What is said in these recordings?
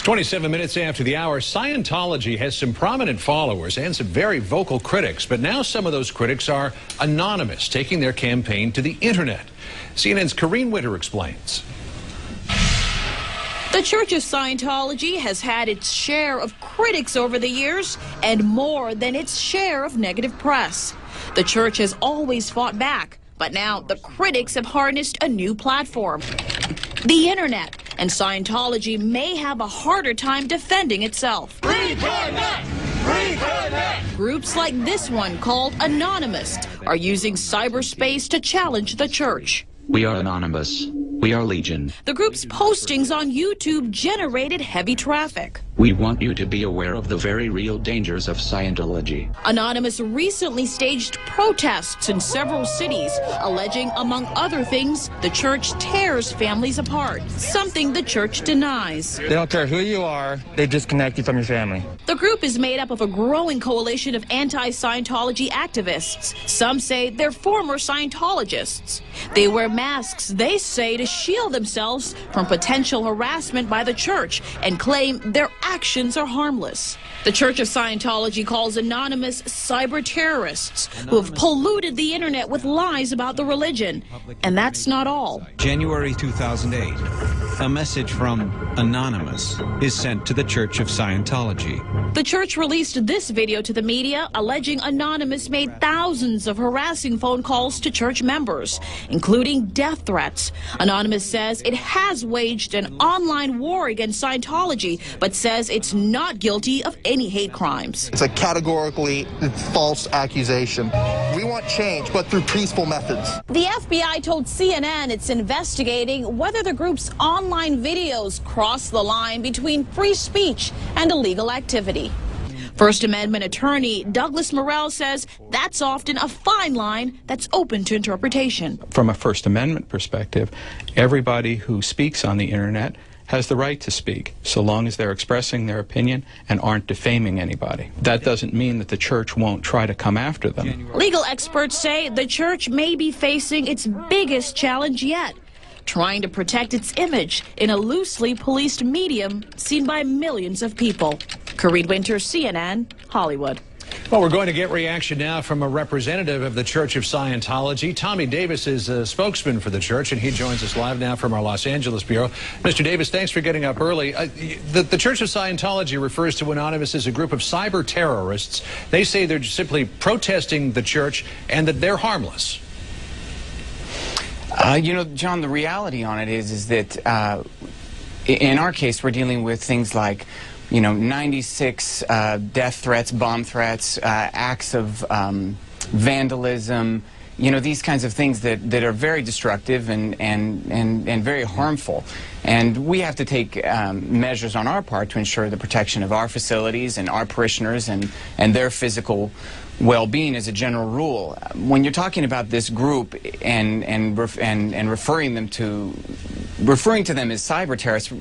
27 minutes after the hour, Scientology has some prominent followers and some very vocal critics, but now some of those critics are anonymous, taking their campaign to the internet. CNN's Kareen Wynter explains. The Church of Scientology has had its share of critics over the years and more than its share of negative press. The church has always fought back, but now the critics have harnessed a new platform, the internet, and Scientology may have a harder time defending itself. Reconnect! Reconnect! Groups like this one, called Anonymous, are using cyberspace to challenge the church. We are anonymous. We are Legion. The group's postings on YouTube generated heavy traffic. We want you to be aware of the very real dangers of Scientology. Anonymous recently staged protests in several cities, alleging, among other things, the church tears families apart, something the church denies. They don't care who you are, they disconnect you from your family. The group is made up of a growing coalition of anti-Scientology activists. Some say they're former Scientologists. They wear masks, they say, to shield themselves from potential harassment by the church and claim their actions are harmless. The Church of Scientology calls Anonymous cyber terrorists who have polluted the internet with lies about the religion. And that's not all. January 2008, a message from Anonymous is sent to the Church of Scientology. The church released this video to the media alleging Anonymous made thousands of harassing phone calls to church members, including death threats. Anonymous says it has waged an online war against Scientology, but says it's not guilty of any hate crimes. It's a categorically false accusation. We want change, but through peaceful methods. The FBI told CNN it's investigating whether the group's online videos cross the line between free speech and illegal activity. First Amendment attorney Douglas Morrell says that's often a fine line that's open to interpretation. From a First Amendment perspective, everybody who speaks on the internet has the right to speak, so long as they're expressing their opinion and aren't defaming anybody. That doesn't mean that the church won't try to come after them. Legal experts say the church may be facing its biggest challenge yet, trying to protect its image in a loosely policed medium seen by millions of people. Kareen Wynter, CNN, Hollywood. Well, we're going to get reaction now from a representative of the Church of Scientology. Tommy Davis is a spokesman for the church, and he joins us live now from our Los Angeles bureau. Mr. Davis, thanks for getting up early. The Church of Scientology refers to Anonymous as a group of cyber terrorists. They say they're simply protesting the church and that they're harmless. You know, John, the reality on it is that in our case, we're dealing with things like, 96 death threats, bomb threats, acts of vandalism, these kinds of things that are very destructive and very harmful. And we have to take measures on our part to ensure the protection of our facilities and our parishioners and their physical well-being as a general rule. When you're talking about this group and referring to them as cyber terrorists,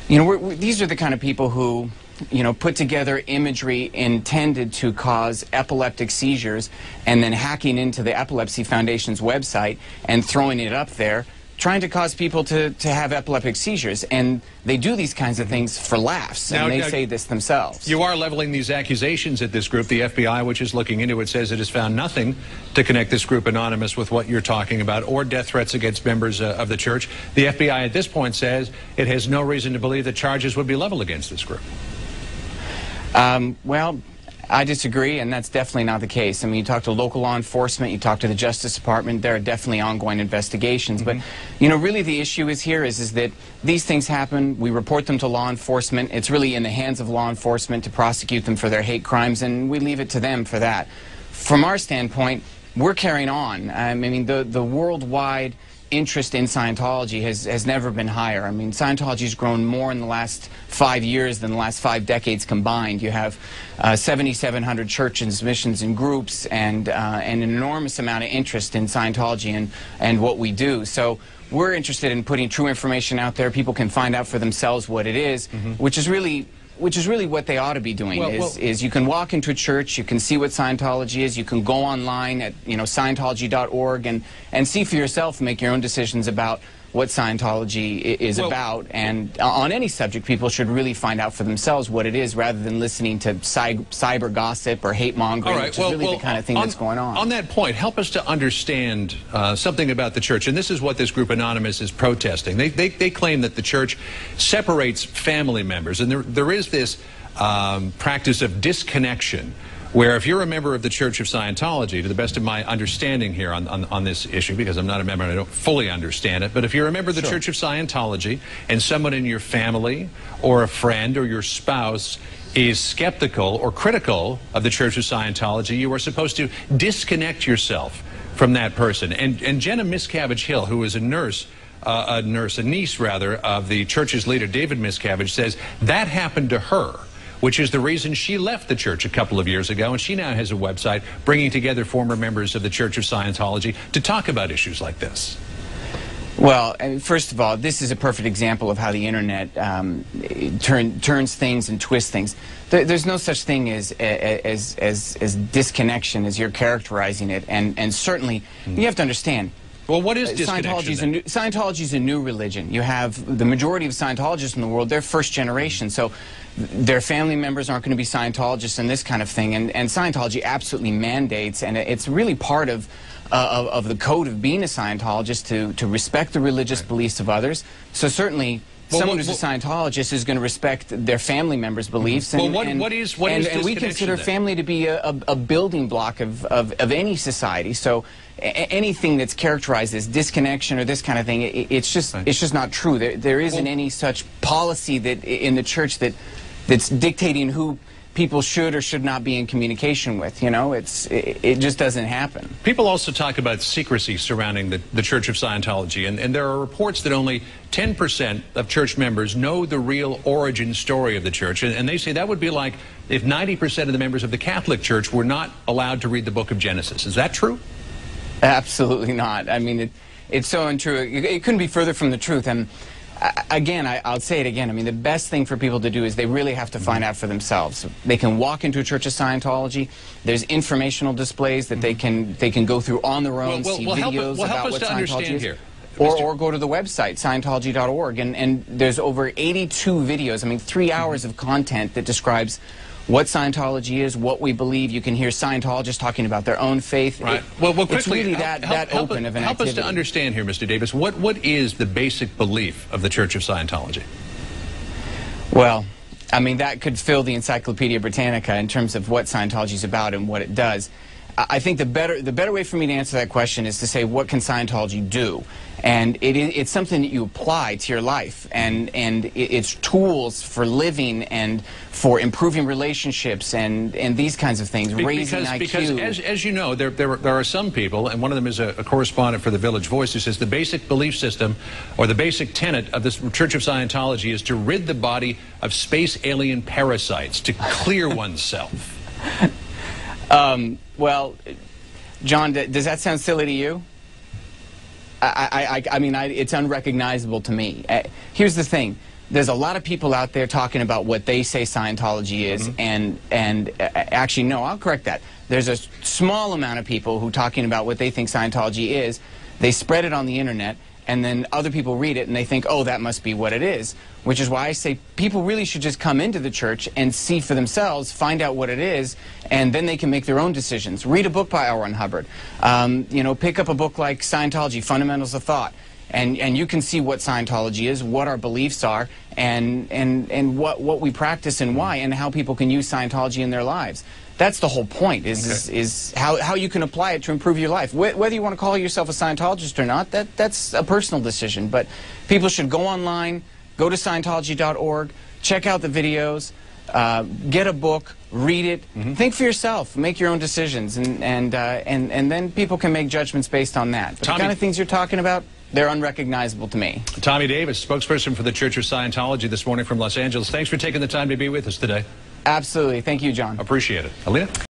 these are the kind of people who, put together imagery intended to cause epileptic seizures and then hacking into the Epilepsy Foundation's website and throwing it up there, trying to cause people to have epileptic seizures. And they do these kinds of things for laughs, and they say this themselves. You are leveling these accusations at this group. The FBI, which is looking into it, says it has found nothing to connect this group Anonymous with what you're talking about, or death threats against members of the church. The FBI at this point says it has no reason to believe that charges would be leveled against this group. Well, I disagree, and that's definitely not the case. I mean, you talk to local law enforcement, you talk to the Justice Department, there are definitely ongoing investigations. But, really the issue is that these things happen, we report them to law enforcement, it's really in the hands of law enforcement to prosecute them for their hate crimes, and we leave it to them for that. From our standpoint, we're carrying on. I mean, the worldwide interest in Scientology has never been higher. I mean, Scientology's grown more in the last 5 years than the last 5 decades combined. You have 7,700 churches, missions, and groups, and an enormous amount of interest in Scientology and what we do. So we're interested in putting true information out there. People can find out for themselves what it is, which is really what they ought to be doing. Is you can walk into a church, you can see what Scientology is, you can go online at Scientology.org and see for yourself and make your own decisions about what Scientology is about, and on any subject, people should really find out for themselves what it is, rather than listening to cyber gossip or hate mongering, which is really the kind of thing that's going on. On that point, help us to understand something about the church, and this is what this group Anonymous is protesting. They claim that the church separates family members, and there is this practice of disconnection, where if you're a member of the Church of Scientology, to the best of my understanding here on this issue, because I'm not a member and I don't fully understand it, but if you're a member of the Church of Scientology and someone in your family or a friend or your spouse is skeptical or critical of the Church of Scientology, you are supposed to disconnect yourself from that person. And Jenna Miscavige-Hill, who is a niece of the church's leader, David Miscavige, says that happened to her, which is the reason she left the church a couple of years ago, and she now has a website bringing together former members of the Church of Scientology to talk about issues like this. Well, first of all, this is a perfect example of how the internet turns things and twists things. There's no such thing as disconnection as you're characterizing it, and certainly you have to understand. Well, what is disconnection? Scientology is a new religion. You have the majority of Scientologists in the world, they're first generation, so their family members aren't going to be Scientologists and this kind of thing. And Scientology absolutely mandates, and it's really part of the code of being a Scientologist to respect the religious beliefs of others. So certainly someone who's a Scientologist is going to respect their family members' beliefs. And, what is and we consider family to be a building block of any society. So anything that's characterized as disconnection or this kind of thing, it's just not true. There isn't any such policy that in the church that's dictating who people should or should not be in communication with. You know, it just doesn't happen. People also talk about secrecy surrounding the Church of Scientology, and there are reports that only 10% of church members know the real origin story of the church, and they say that would be like if 90% of the members of the Catholic Church were not allowed to read the book of Genesis. Is that true? Absolutely not. I mean, it's so untrue. It couldn't be further from the truth. And again, I'll say it again. I mean, the best thing for people to do is they really have to find out for themselves. They can walk into a Church of Scientology. There's informational displays that they can go through on their own, see videos about what Scientology is. Here. Or go to the website, Scientology.org, and there's over 82 videos, I mean 3 hours of content that describes what Scientology is, what we believe. You can hear Scientologists talking about their own faith. Right. Well, quickly, it's really that open of an activity. Help us to understand here, Mr. Davis, what is the basic belief of the Church of Scientology? Well, I mean, that could fill the Encyclopedia Britannica in terms of what Scientology is about and what it does. I think the better way for me to answer that question is to say, what can Scientology do? And it's something that you apply to your life, and it's tools for living and for improving relationships and these kinds of things, raising IQ. Because as you know, there are some people, and one of them is a correspondent for the Village Voice, who says the basic belief system or the basic tenet of this Church of Scientology is to rid the body of space alien parasites, to clear oneself. Well, John, does that sound silly to you? I mean, it's unrecognizable to me. Here's the thing. There's a lot of people out there talking about what they say Scientology is, and actually, no, I'll correct that. There's a small amount of people who are talking about what they think Scientology is. They spread it on the internet, and then other people read it and they think, oh, that must be what it is. Which is why I say people really should just come into the church and see for themselves, find out what it is, and then they can make their own decisions. Read a book by L. Ron Hubbard. You know, pick up a book like Scientology, Fundamentals of Thought. And you can see what Scientology is, what our beliefs are, and what we practice and why, and how people can use Scientology in their lives. That's the whole point, is how you can apply it to improve your life. Whether you want to call yourself a Scientologist or not, that's a personal decision. But people should go online, go to Scientology.org, check out the videos, get a book, read it, think for yourself, make your own decisions, and then people can make judgments based on that. But the kind of things you're talking about, they're unrecognizable to me. Tommy Davis, spokesperson for the Church of Scientology this morning from Los Angeles. Thanks for taking the time to be with us today. Absolutely. Thank you, John. Appreciate it. Alina?